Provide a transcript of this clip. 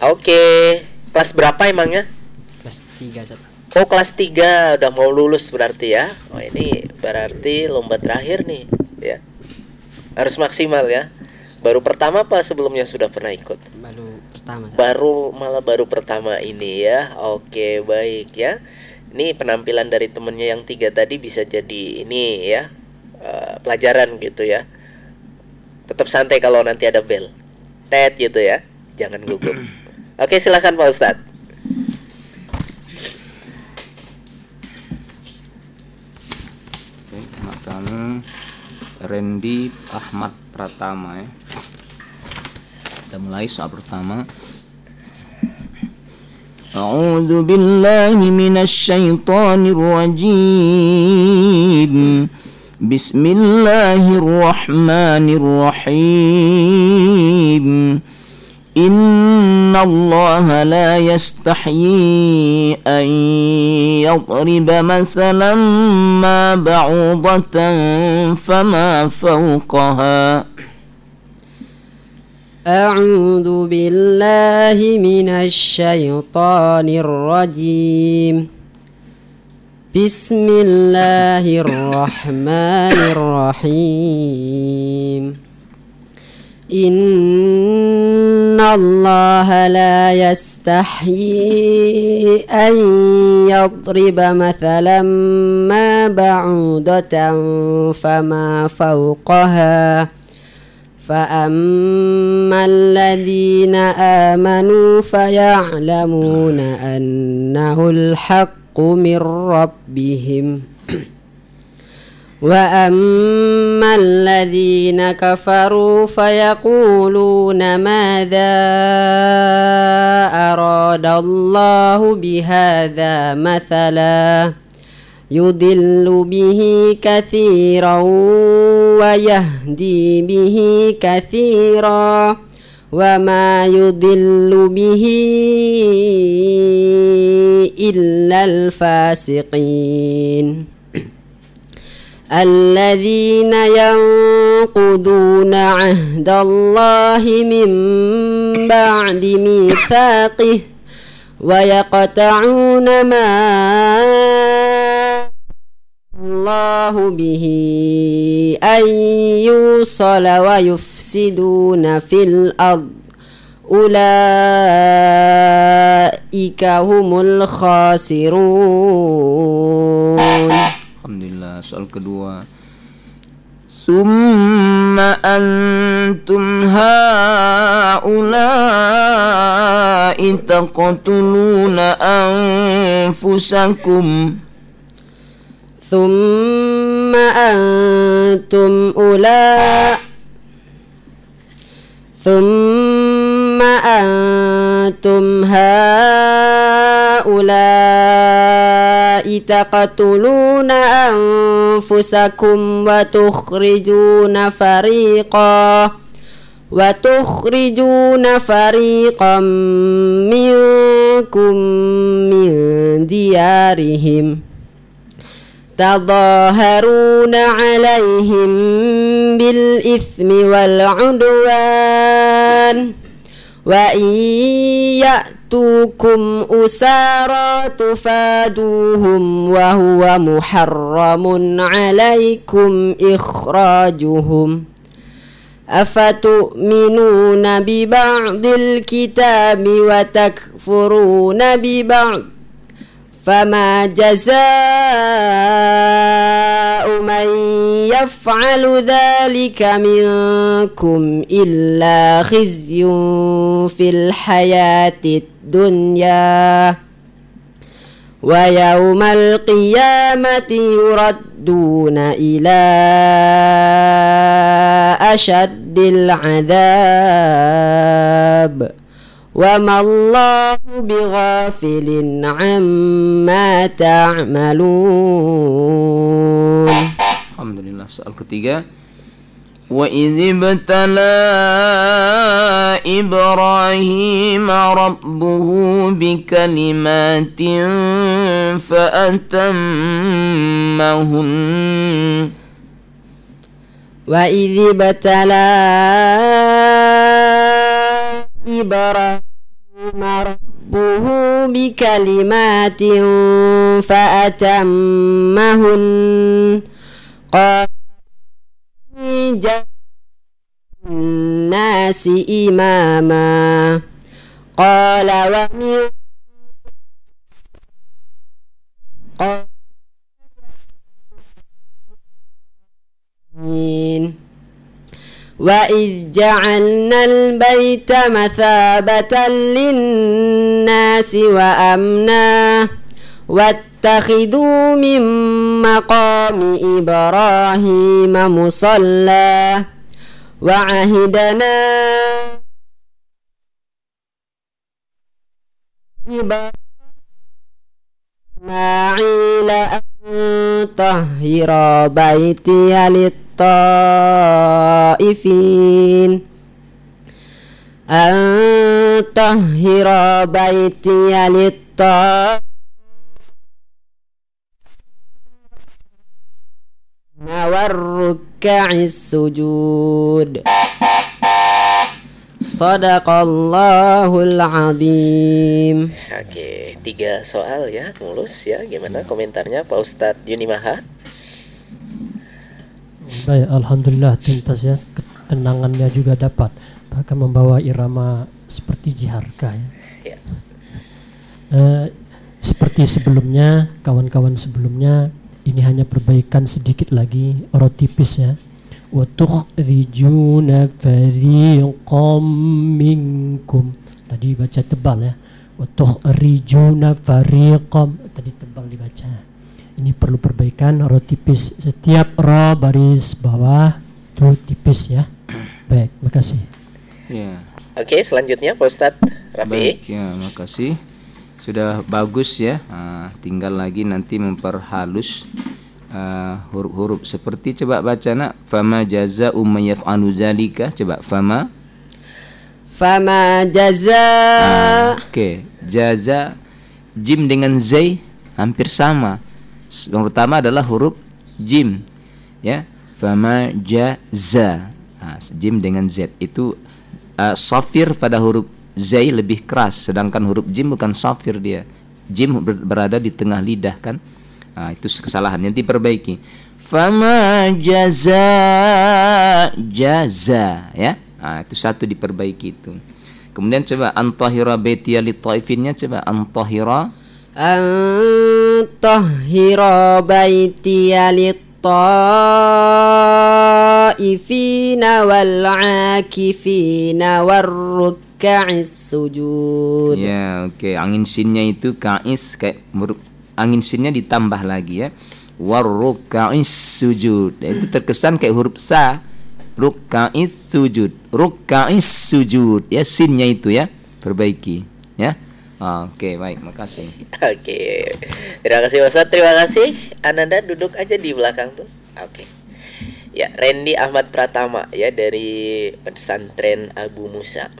Oke. Kelas berapa emangnya? Kelas 3 Ustaz. Oh, kelas 3 udah mau lulus berarti ya. Oh, ini berarti lomba terakhir nih, ya. Harus maksimal ya. Baru pertama apa sebelumnya sudah pernah ikut? Baru pertama Ustaz. Baru pertama ini ya. Oke, baik ya. Ini penampilan dari temennya yang 3 tadi bisa jadi ini ya, pelajaran gitu ya. Tetap santai kalau nanti ada bel. Tet gitu ya. Jangan gugup. Oke, silakan Pak Ustadz. Kami Randy Ahmad Pratama ya. Kita mulai soal pertama. A'udzu billahi minasy syaithanir rajim. Bismillahirrahmanirrahim. Innallaha la yastahyi an yadriba mathalan ma ba'udatan fama fawqaha. A'udzu billahi minasy syaithanir rajim. Bismillahirrahmanirrahim. Innallaha la yastahyi an yadriba mathalan ma ba'udatan fama fawqaha فأما الذين آمنوا فيعلمون أنه الحق من ربهم وأما الذين كفروا فيقولون ماذا أراد الله بهذا مثلا يضل به كثيرا ويهدي به كثيرا وما يضل به إلا الفاسقين الذين ينقضون عهد الله من بعد ميثاقه ويقطعون ما الله به أن يوصل ويفسدون في الأرض أولئك هم الخاسرون. Alhamdulillah. Soal kedua. Summa antum haula'i taqtuluna anfusakum ثم أنتم هؤلاء تقتلون أنفسكم وتخرجون فريقا منكم من ديارهم تظاهرون عليهم بالإثم والعدوان وإن يأتوكم أسارى تفادوهم وهو محرم عليكم إخراجهم أفتؤمنون ببعض الكتاب وتكفرون ببعض فما جزاء من يفعل ذلك منكم إلا خزي في الحياة الدنيا ويوم القيامة يردون إلى أشد العذاب وما الله بغافل عما تعملون. Alhamdulillah. Soal ketiga. Wa idh ibtala Ibrahima rabbuhu bikalimatin fa'atammahun. Wa idh ibtala Ibrahima ربه بكلمات فأتمهن قال جعل الناس إماما قال وإذ جعلنا البيت مثابة للناس وأمنا واتخذوا من مقام إبراهيم مصلى وعهدنا إسماعيل أن طهر بيتي للطائفين أن طهر بيتي للطائفين والركع السجود. Sadaqallahul azim. Oke, 3 soal ya, mulus ya. Gimana komentarnya Pak Ustadz Yuni Maha? Baik, alhamdulillah, tuntas ya, ketenangannya juga dapat, bahkan membawa irama seperti jiharkah ya. Ya. Seperti sebelumnya, kawan-kawan sebelumnya, ini hanya perbaikan sedikit lagi, orotipis ya. Wa tukhrijuna fariqam minkum, tadi baca tebal ya. Wa tukhrijuna fariqam, tadi tebal dibaca. Ini perlu perbaikan, ro tipis, setiap ro baris bawah itu tipis ya. Baik, makasih. Ya. Oke, selanjutnya Pak Ustadz Rafi. Baik, ya, makasih. Sudah bagus ya. Tinggal lagi nanti memperhalus huruf-huruf. Seperti coba baca nak, fama jazaa'u may yaf'alu zalika. Coba fama jaza. Oke, jaza jim dengan zai hampir sama. Yang pertama adalah huruf jim ya. Fama jaza. Jim dengan z itu safir pada huruf zai lebih keras, sedangkan huruf jim bukan safir dia. Jim berada di tengah lidah kan. Itu kesalahan yang diperbaiki. Fama jaza ya. Itu satu diperbaiki itu. Kemudian coba antahira baitiya lit-taifinnya, coba antahira baitiya lit-taifina wal-akifina war-ruk'is sujud. Ya, oke. Angin sinnya itu kais, kayak angin sinnya ditambah lagi ya. Warruk'is sujud. Itu terkesan kayak huruf sa. Ruk'is sujud. Ruk'is sujud. Ya, sinnya itu ya. Perbaiki ya. Oke, baik, makasih. Oke. Terima kasih Pak Ustadz, terima kasih. Ananda duduk aja di belakang tuh. Oke. Ya, Randy Ahmad Pratama ya dari pesantren Abu Musa.